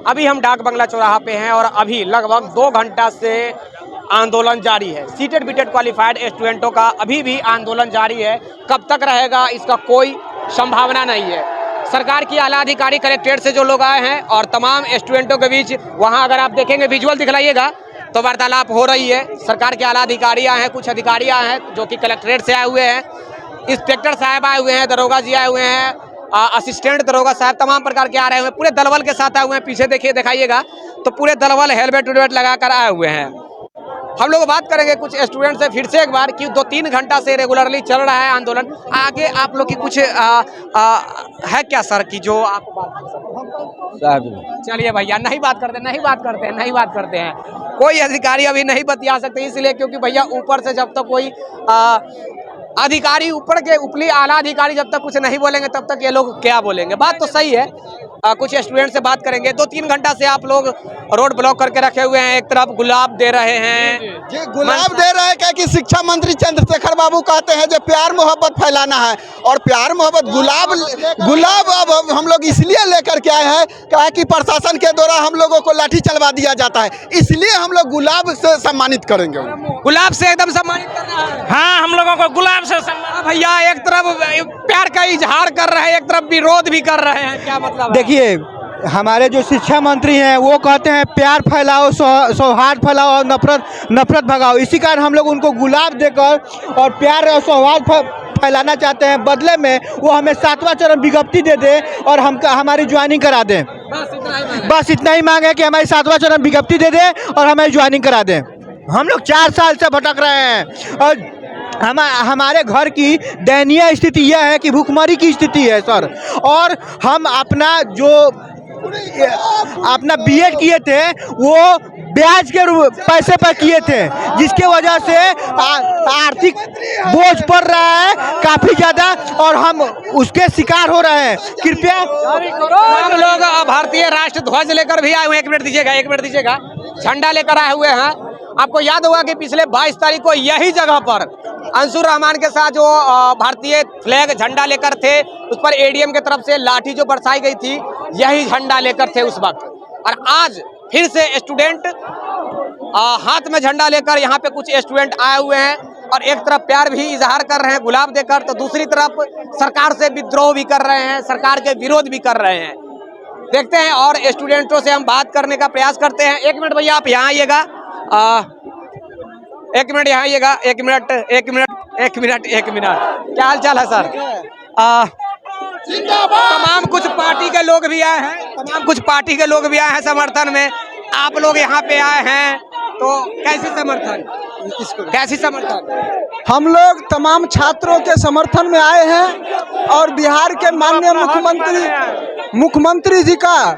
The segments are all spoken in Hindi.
अभी हम डाक बंगला चौराहा पे हैं और अभी लगभग 2 घंटा से आंदोलन जारी है। सीटेड बीटेड क्वालिफाइड स्टूडेंटों का अभी भी आंदोलन जारी है। कब तक रहेगा इसका कोई संभावना नहीं है। सरकार की आला अधिकारी कलेक्ट्रेट से जो लोग आए हैं और तमाम स्टूडेंटों के बीच वहां अगर आप देखेंगे विजुअल दिखलाइएगा तो वार्तालाप हो रही है। सरकार के आला अधिकारी आए हैं, कुछ अधिकारी आए हैं जो कि कलेक्ट्रेट से आए हुए हैं, इंस्पेक्टर साहब आए हुए हैं, दरोगा जी आए हुए हैं, असिस्टेंट दरोगा साहब तमाम प्रकार के आ रहे हैं, पूरे दलबल के साथ आए हुए हैं। पीछे देखिए दिखाइएगा तो पूरे दलबल हेलमेट वेलमेट लगा कर आए हुए हैं। हम लोग बात करेंगे कुछ स्टूडेंट से फिर से एक बार कि 2-3 घंटा से रेगुलरली चल रहा है आंदोलन। आगे आप लोग की कुछ है क्या सर की जो आप बात कर सकते? चलिए भैया नहीं बात करते हैं। कोई अधिकारी अभी नहीं बतिया सकते इसलिए क्योंकि भैया ऊपर से जब तक कोई अधिकारी ऊपर के उपली आला अधिकारी जब तक कुछ नहीं बोलेंगे तब तक ये लोग क्या बोलेंगे। बात तो सही है। कुछ स्टूडेंट से बात करेंगे। 2-3 घंटा से आप लोग रोड ब्लॉक करके रखे हुए हैं। एक तरफ गुलाब दे रहे हैं जी, गुलाब दे रहे हैं क्या कि शिक्षा मंत्री चंद्रशेखर बाबू कहते हैं जो प्यार मोहब्बत फैलाना है और प्यार मोहब्बत गुलाब अब हम लोग इसलिए लेकर के आए हैं क्या कि प्रशासन के द्वारा हम लोगों को लाठी चलवा दिया जाता है, इसलिए हम लोग गुलाब से सम्मानित करेंगे। गुलाब से एकदम सम्मानित करना है। हाँ, हम लोगों को गुलाब से सम्मान। भैया एक तरफ प्यार का इजहार कर रहे हैं, एक तरफ विरोध भी कर रहे हैं, क्या मतलब? देखिए हमारे जो शिक्षा मंत्री हैं वो कहते हैं प्यार फैलाओ, सौहार्द फैलाओ और नफरत भगाओ। इसी कारण हम लोग उनको गुलाब देकर और प्यार और सौहार्द फैलाना चाहते हैं। बदले में वो हमें 7वां चरण विज्ञप्ति दे दे और हमारी ज्वाइनिंग करा दें। बस इतना ही मांग है कि हमारी 7वां चरण विज्ञप्ति दे दे और हमें ज्वाइनिंग करा दें। हम लोग 4 साल से भटक रहे हैं और हमारे घर की दयनीय स्थिति यह है कि भूखमरी की स्थिति है सर। और हम अपना बीएड किए थे वो ब्याज के पैसे पर किए थे, जिसके वजह से आर्थिक बोझ पड़ रहा है काफ़ी ज़्यादा और हम उसके शिकार हो रहे हैं। कृपया हम लोग भारतीय राष्ट्र ध्वज लेकर भी आए हुए हैं। एक मिनट दीजिएगा। झंडा लेकर आए हुए हैं। आपको याद होगा कि पिछले 22 तारीख को यही जगह पर अंशुर रहमान के साथ जो भारतीय फ्लैग झंडा लेकर थे उस पर एडीएम की तरफ से लाठी जो बरसाई गई थी यही झंडा लेकर थे उस वक्त। और आज फिर से स्टूडेंट हाथ में झंडा लेकर यहाँ पे कुछ स्टूडेंट आए हुए हैं और एक तरफ प्यार भी इजहार कर रहे हैं गुलाब देकर, तो दूसरी तरफ सरकार से विद्रोह भी कर रहे हैं, सरकार के विरोध भी कर रहे हैं। देखते हैं और स्टूडेंटों से हम बात करने का प्रयास करते हैं। 1 मिनट भैया आप यहाँ आइएगा। 1 मिनट यहाँ आइएगा। एक मिनट क्या हाल चाल है सर? तमाम कुछ पार्टी के लोग भी आए हैं समर्थन में। आप लोग यहाँ पे आए हैं तो कैसी समर्थन? हम लोग तमाम छात्रों के समर्थन में आए हैं और बिहार के माननीय मुख्यमंत्री जी का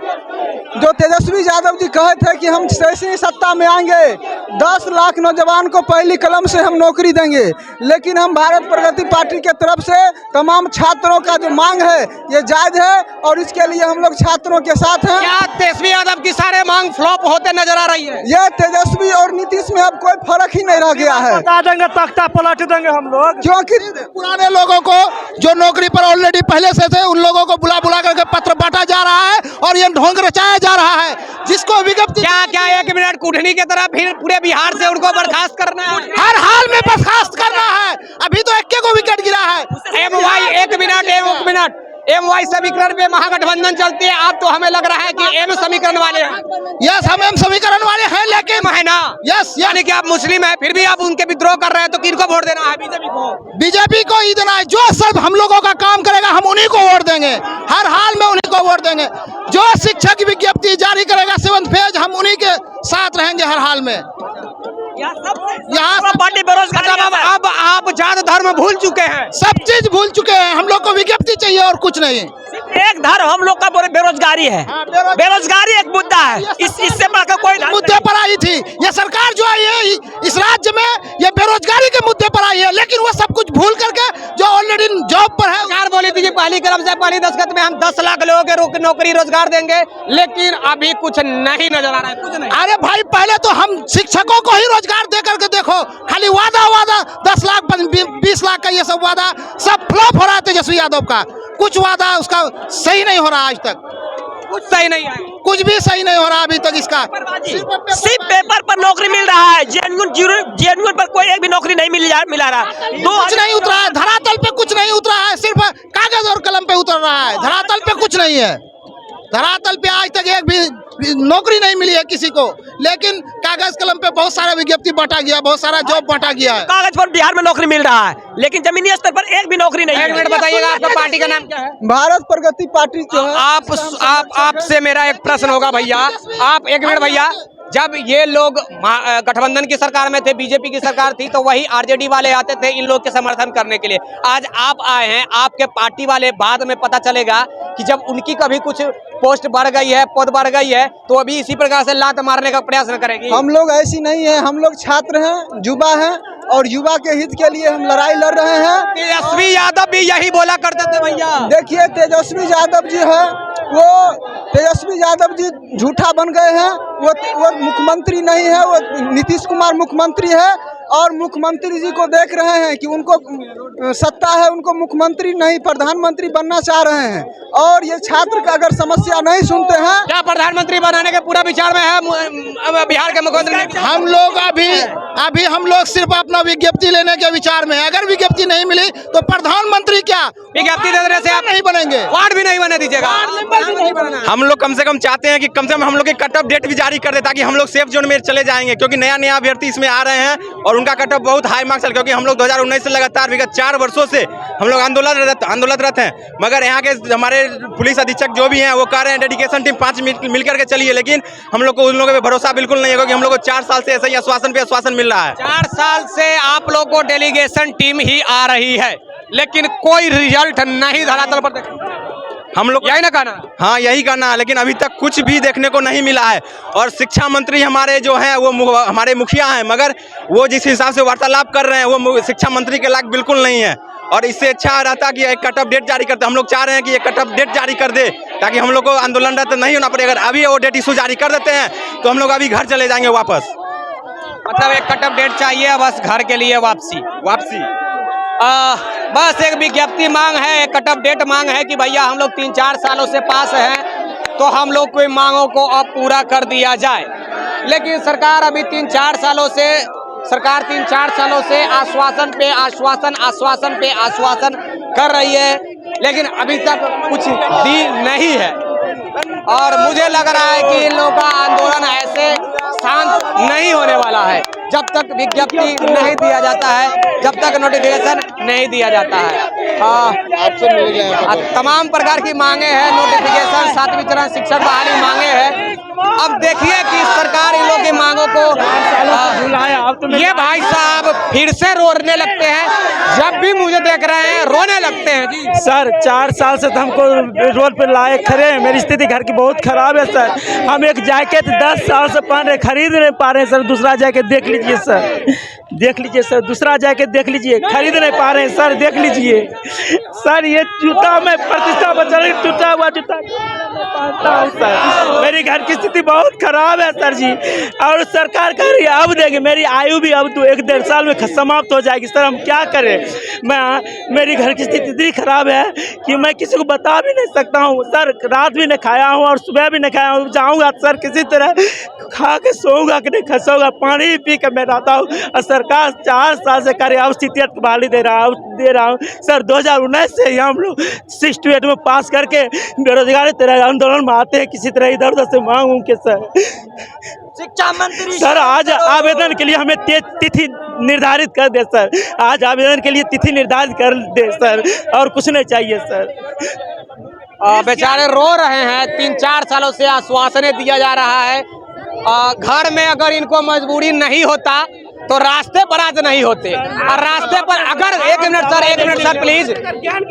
जो तेजस्वी यादव जी कहे थे कि हम जैसे ही सत्ता में आएंगे 10 लाख नौजवान को पहली कलम से हम नौकरी देंगे, लेकिन हम भारत प्रगति पार्टी के तरफ से तमाम छात्रों का जो मांग है ये जायज है और इसके लिए हम लोग छात्रों के साथ हैं। क्या तेजस्वी यादव की सारे मांग फ्लॉप होते नजर आ रही है? ये तेजस्वी और नीतीश में अब कोई फर्क ही नहीं रह गया है। बता देंगे, तख्ता पलट देंगे हम लोग। क्योंकि पुराने लोगों को जो नौकरी पर ऑलरेडी पहले से थे उन लोगों को बुला करके पत्र बांटा जा रहा है और ये ढोंग रचाया जा रहा है जिसको विज्ञप्ति क्या 1 मिनट कूटनी की तरह फिर पूरे बिहार से उनको बर्खास्त करना है? हर हाल में बर्खास्त करना है। अभी तो 1 को विकेट गिरा है। एम समीकरण पे महागठबंधन चलती है। आप तो हमें लग रहा है कि एम समीकरण वाले हैं। यस, हम एम समीकरण वाले हैं, लेकिन है ना? यस, यानी कि आप मुस्लिम हैं फिर भी आप उनके विद्रोह कर रहे हैं, तो किनको वोट देना है? बीजेपी को ही देना है। जो सब हम लोगों का काम करेगा हम उन्हीं को वोट देंगे, हर हाल में उन्हीं को वोट देंगे। जो शिक्षा की विज्ञप्ति जारी करेगा 7th फेज हम उन्हीं के साथ रहेंगे हर हाल में। यहाँ पार्टी बेरोजगार। अब आप जात धर्म भूल चुके हैं, सब चीज भूल चुके हैं। हम लोग को विज्ञप्ति चाहिए और कुछ नहीं। एक धर्म हम लोग का बेरोजगारी है। बेरोजगारी एक मुद्दा है, इससे बढ़कर कोई मुद्दे पर आई थी ये सरकार जो आई है इस राज्य में, ये बेरोजगारी के मुद्दे पर आई है, लेकिन वो सब कुछ भूल करके जो ऑलरेडी जॉब पर है। सरकार बोली थी कि पहली कलम से पहली दस्तखत में हम 10 लाख लोगों के नौकरी रोजगार देंगे, लेकिन अभी कुछ नहीं नजर आ रहा है, कुछ नहीं। अरे भाई, पहले तो हम शिक्षकों को ही रोजगार दे करके देखो, खाली वादा 10 लाख 20 लाख का ये सब वादा सब फ्लॉप हो रहा है तेजस्वी यादव का। कुछ वादा उसका सही नहीं हो रहा आज तक। कुछ सही नहीं है, कुछ भी सही नहीं हो रहा अभी तक इसका। सिर्फ पेपर पर नौकरी मिल रहा है, जेन्युइन पर कोई एक भी नौकरी नहीं मिला रहा। कुछ नहीं उतरा है, धरातल पे कुछ नहीं उतरा है, सिर्फ कागज और कलम पे उतर रहा है, धरातल पे कुछ नहीं है। धरातल पे आज तक एक भी नौकरी नहीं मिली है किसी को, लेकिन कागज कलम पे बहुत सारा विज्ञप्ति बांटा गया, बहुत सारा जॉब बांटा गया है। कागज पर बिहार में नौकरी मिल रहा है, लेकिन जमीनी स्तर पर एक भी नौकरी नहीं है। एक मिनट बताइएगा, आपका पार्टी का नाम क्या है? भारत प्रगति पार्टी जो है। आपसे मेरा एक प्रश्न होगा भैया, आप एक मिनट भैया, जब ये लोग गठबंधन की सरकार में थे, बीजेपी की सरकार थी, तो वही आरजेडी वाले आते थे इन लोग के समर्थन करने के लिए। आज आप आए हैं, आपके पार्टी वाले बाद में पता चलेगा कि जब उनकी कभी कुछ पोस्ट बढ़ गई है, पद बढ़ गई है, तो अभी इसी प्रकार से लात मारने का प्रयास न करेगी। हम लोग ऐसी नहीं है, हम लोग छात्र हैं, युवा हैं, और युवा के हित के लिए हम लड़ाई लड़ रहे हैं। तेजस्वी यादव भी यही बोला करते थे भैया। देखिए तेजस्वी यादव जी है, वो तेजस्वी यादव जी झूठा बन गए हैं। वो मुख्यमंत्री नहीं है, वो नीतीश कुमार मुख्यमंत्री है, और मुख्यमंत्री जी को देख रहे हैं कि उनको सत्ता है, उनको मुख्यमंत्री नहीं प्रधानमंत्री बनना चाह रहे हैं। और ये छात्र का अगर समस्या नहीं सुनते हैं, क्या प्रधानमंत्री बनाने के पूरा विचार में है बिहार के मुख्यमंत्री? हम लोग अभी हम लोग सिर्फ अपना विज्ञप्ति लेने के विचार में है। अगर विज्ञप्ति नहीं मिली तो प्रधानमंत्री क्या विज्ञप्ति देने से आप नहीं बनेंगे, वार्ड भी नहीं बने दीजिएगा। हम लोग कम से कम चाहते हैं कि कम से कम हम लोग की कट ऑफ डेट भी जारी कर दे, ताकि हम लोग सेफ जोन में चले जाएंगे, क्योंकि नया अभ्यर्थी इसमें आ रहे हैं और उनका कट ऑफ बहुत हाई मार्क्स है। क्योंकि हम लोग 2019 से लगातार विगत 4 वर्षों से हम लोग आंदोलनरत हैं, मगर यहाँ के हमारे पुलिस अधीक्षक जो भी हैं वो कह रहे हैं डेडिकेशन टीम 5 मिल करके चलिए, लेकिन हम लोग को उन लोगों पे भरोसा बिल्कुल नहीं है, क्योंकि हम लोग को 4 साल से ऐसे ही आश्वासन पे आश्वासन मिल रहा है। 4 साल से आप लोग को डेलीगेशन टीम ही आ रही है, लेकिन कोई रिजल्ट नहीं धरातल पर हम लोग यही ना कहना? हाँ, यही कहना है, लेकिन अभी तक कुछ भी देखने को नहीं मिला है। और शिक्षा मंत्री हमारे जो हैं वो हमारे मुखिया हैं, मगर वो जिस हिसाब से वार्तालाप कर रहे हैं वो शिक्षा मंत्री के लायक बिल्कुल नहीं है। और इससे अच्छा रहता कि एक कट ऑफ डेट जारी करते। हम लोग चाह रहे हैं कि एक कट ऑफ डेट जारी कर दे, ताकि हम लोग को आंदोलनरत नहीं होना पड़े। अगर अभी वो डेट इशू जारी कर देते हैं तो हम लोग अभी घर चले जाएंगे वापस। मतलब एक कट ऑफ डेट चाहिए बस घर के लिए वापसी। बस एक विज्ञप्ति मांग है, एक कट ऑफ डेट मांग है कि भैया हम लोग 3-4 सालों से पास हैं, तो हम लोग कोई मांगों को अब पूरा कर दिया जाए। लेकिन सरकार अभी 3-4 सालों से आश्वासन पे आश्वासन कर रही है, लेकिन अभी तक कुछ दी नहीं है। और मुझे लग रहा है कि इन लोगों का आंदोलन ऐसे शांत नहीं होने वाला है जब तक विज्ञप्ति नहीं दिया जाता है, जब तक नोटिफिकेशन नहीं दिया जाता है। तमाम प्रकार की मांगे हैं, नोटिफिकेशन, 7वीं चरण शिक्षक बहाली मांगे हैं। अब देखिए कि सरकार इन लोगों की मांगों को ये भाई साहब फिर से रोने लगते हैं, जब भी मुझे देख रहे हैं रोने लगते हैं जी। सर 4 साल से तो हमको रोड पे लाए खड़े हैं, मेरी स्थिति घर की बहुत खराब है सर। हम एक जैकेट 10 साल से पहन रहे, खरीद नहीं पा रहे हैं सर। दूसरा जैकेट देख लीजिए सर, देख लीजिए सर, दूसरा जैकेट देख लीजिए, खरीद नहीं पा रहे हैं सर, देख लीजिए सर। ये जूता में प्रतिष्ठा बचा रही, टूटा हुआ जूता पहनता हूँ सर। मेरी घर की स्थिति बहुत खराब है सर जी, और सरकार कह रही है अब देंगे। मेरी आयु भी अब तो 1-1.5 साल में समाप्त हो जाएगी सर, हम क्या करें। मेरी घर की स्थिति इतनी खराब है कि मैं किसी को बता भी नहीं सकता हूँ सर। रात भी नहीं खाया हूँ और सुबह भी नहीं खाया हूँ। जाऊँगा सर किसी तरह खा के सोऊंगा कि नहीं खसोगा, पानी पी के मैं रहता हूँ। और सरकार 4 साल से करे अब स्थिति बहाली दे रहा हूँ सर। 2019 से ही हम लोग 6 to 8 में पास करके बेरोजगारी तरह आंदोलन में आते हैं, किसी तरह इधर उधर से मांगूं के सर। शिक्षा मंत्री सर आज आवेदन के लिए हमें तिथि निर्धारित कर दे सर, आज आवेदन के लिए तिथि निर्धारित कर दे सर, और कुछ नहीं चाहिए सर। बेचारे रो रहे हैं, 3-4 सालों से आश्वासनें दिया जा रहा है। घर में अगर इनको मजबूरी नहीं होता तो रास्ते पर आज नहीं होते। और रास्ते पर अगर एक मिनट सर प्लीज,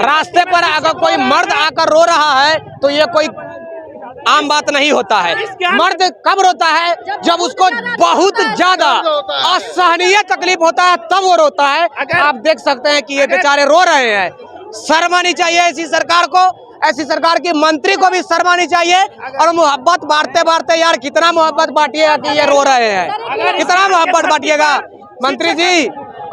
रास्ते पर अगर कोई मर्द आकर रो रहा है तो ये कोई आम बात नहीं होता है। मर्द कब रोता है? जब उसको बहुत ज्यादा असहनीय तकलीफ होता है, तब वो रोता है। आप देख सकते हैं कि ये बेचारे रो रहे हैं। शर्म आनी चाहिए ऐसी सरकार को, ऐसी सरकार की मंत्री को भी शर्म आनी चाहिए। और मोहब्बत बांटते यार कितना मोहब्बत बांटिएगा कि ये रो रहे हैं, कितना मोहब्बत बांटिएगा। मंत्री जी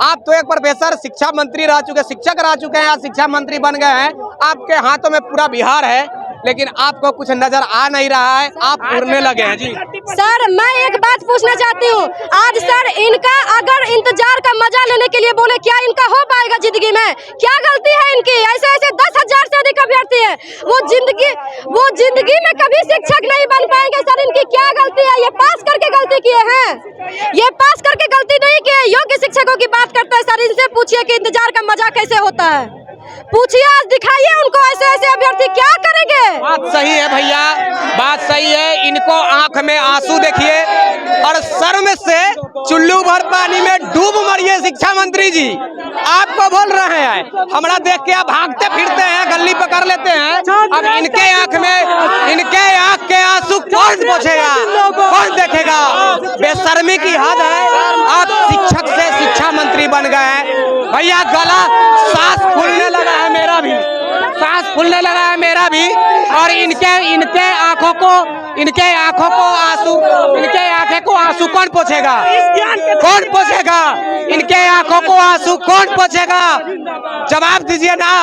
आप तो एक प्रोफेसर शिक्षा मंत्री रह चुके, शिक्षक रह चुके हैं, आज शिक्षा मंत्री बन गए हैं, आपके हाथों में पूरा बिहार है। लेकिन आपको कुछ नजर आ नहीं रहा है, आप उड़ने लगे हैं। जी सर, मैं एक बात पूछना चाहती हूँ। आज सर इनका अगर इंतजार का मजा लेने के लिए बोले, क्या इनका हो पाएगा जिंदगी में? क्या गलती है इनकी? ऐसे 10,000 से अधिक अभ्यर्थी है, वो जिंदगी में कभी शिक्षक नहीं बन पाएंगे। सर इनकी क्या गलती है? ये पास करके गलती किए हैं, ये पास करके गलती नहीं किए। योग्य शिक्षकों की बात करते हैं सर, इनसे पूछिए कि इंतजार का मजा कैसे होता है। पूछिए, आज दिखाइए उनको। ऐसे अभ्यर्थी क्या करेंगे? बात सही है भैया, बात सही है। इनको आंख में आंसू देखिए और शर्म से चुल्लू भर पानी में डूब मरिए शिक्षा मंत्री जी। आपको बोल रहे हैं, हमारा देख के आप भागते फिरते हैं, गली पकड़ लेते हैं। अब इनके आंख के आंसू कौन पोंछेगा, कौन देखेगा? बेशर्मी की हद है। आप शिक्षक से शिक्षा मंत्री बन गए हैं भैया। गला सांस फूलने लगा है मेरा भी, सांस फूलने लगा है मेरा भी। और इनके आंखों को आंसू कौन पोंछेगा? कौन पोंछेगा इनके आंखों को आंसू? कौन पोंछेगा? जवाब दीजिए ना,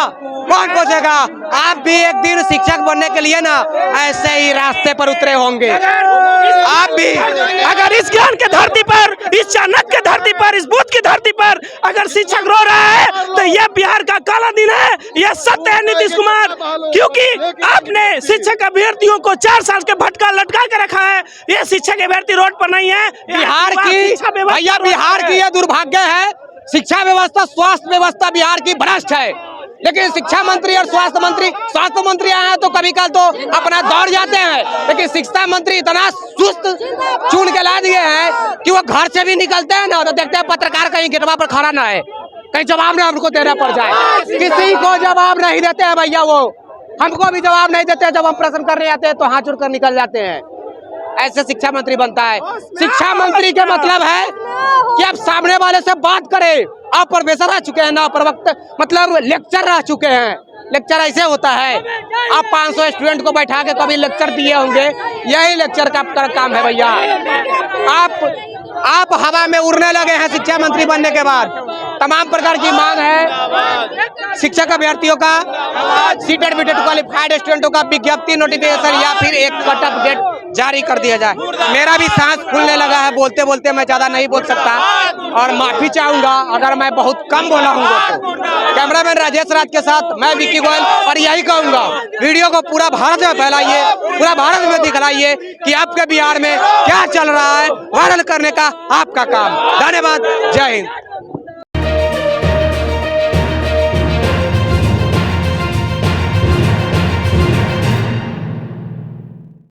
कौन पोंछेगा? आप भी एक दिन शिक्षक बनने के लिए ना ऐसे ही रास्ते पर उतरे होंगे। आप भी अगर इस ज्ञान के धरती पर, इस चाणक्य के धरती पर, इस बुद्ध की धरती पर अगर शिक्षक रो रहा है तो यह बिहार का काला दिन है। यह सत्य है नीतीश कुमार, क्योंकि आपने शिक्षक अभ्यर्थियों को 4 साल के भटका लटका के रखा है। ये शिक्षक अभ्यर्थी रोड पर नहीं है। बिहार की यह दुर्भाग्य है। शिक्षा व्यवस्था, स्वास्थ्य व्यवस्था बिहार की भ्रष्ट है। लेकिन शिक्षा मंत्री और स्वास्थ्य मंत्री आए हैं तो कभी कल तो अपना दौड़ जाते हैं, लेकिन शिक्षा मंत्री इतना सुस्त चुन के ला दिए हैं कि वो घर से भी निकलते हैं ना तो देखते हैं पत्रकार कहीं गेटवा पर खड़ा ना है, कहीं जवाब ना उनको देना पड़ जाए। किसी को जवाब नहीं देते हैं भैया, वो हमको भी जवाब नहीं देते। जब हम प्रश्न करने आते हैं तो हाथ जोड़कर निकल जाते हैं। ऐसे शिक्षा मंत्री बनता है। शिक्षा मंत्री का मतलब है कि आप सामने वाले से बात करें। आप प्रोफेसर रह चुके हैं ना, मतलब लेक्चर रह चुके हैं। लेक्चर ऐसे होता है, आप 500 स्टूडेंट को बैठा के कभी लेक्चर दिए होंगे, यही लेक्चर का काम है भैया। आप हवा में उड़ने लगे हैं शिक्षा मंत्री बनने के बाद। तमाम प्रकार की मांग है शिक्षक अभ्यर्थियों का, सीटेड बीटेड क्वालिफाइड स्टूडेंटों का विज्ञप्ति, नोटिफिकेशन या फिर एक कट ऑफ डेट जारी कर दिया जाए। मेरा भी सांस फूलने लगा है, बोलते बोलते मैं ज्यादा नहीं बोल सकता और माफी चाहूंगा अगर मैं बहुत कम बोला हूँ तो। कैमरामैन राजेश राज के साथ मैं विक्की गोयल, और यही कहूंगा वीडियो को पूरा भारत में फैलाइए, पूरा भारत में दिखलाइए कि आपके बिहार में क्या चल रहा है। वायरल करने का आपका काम। धन्यवाद, जय हिंद।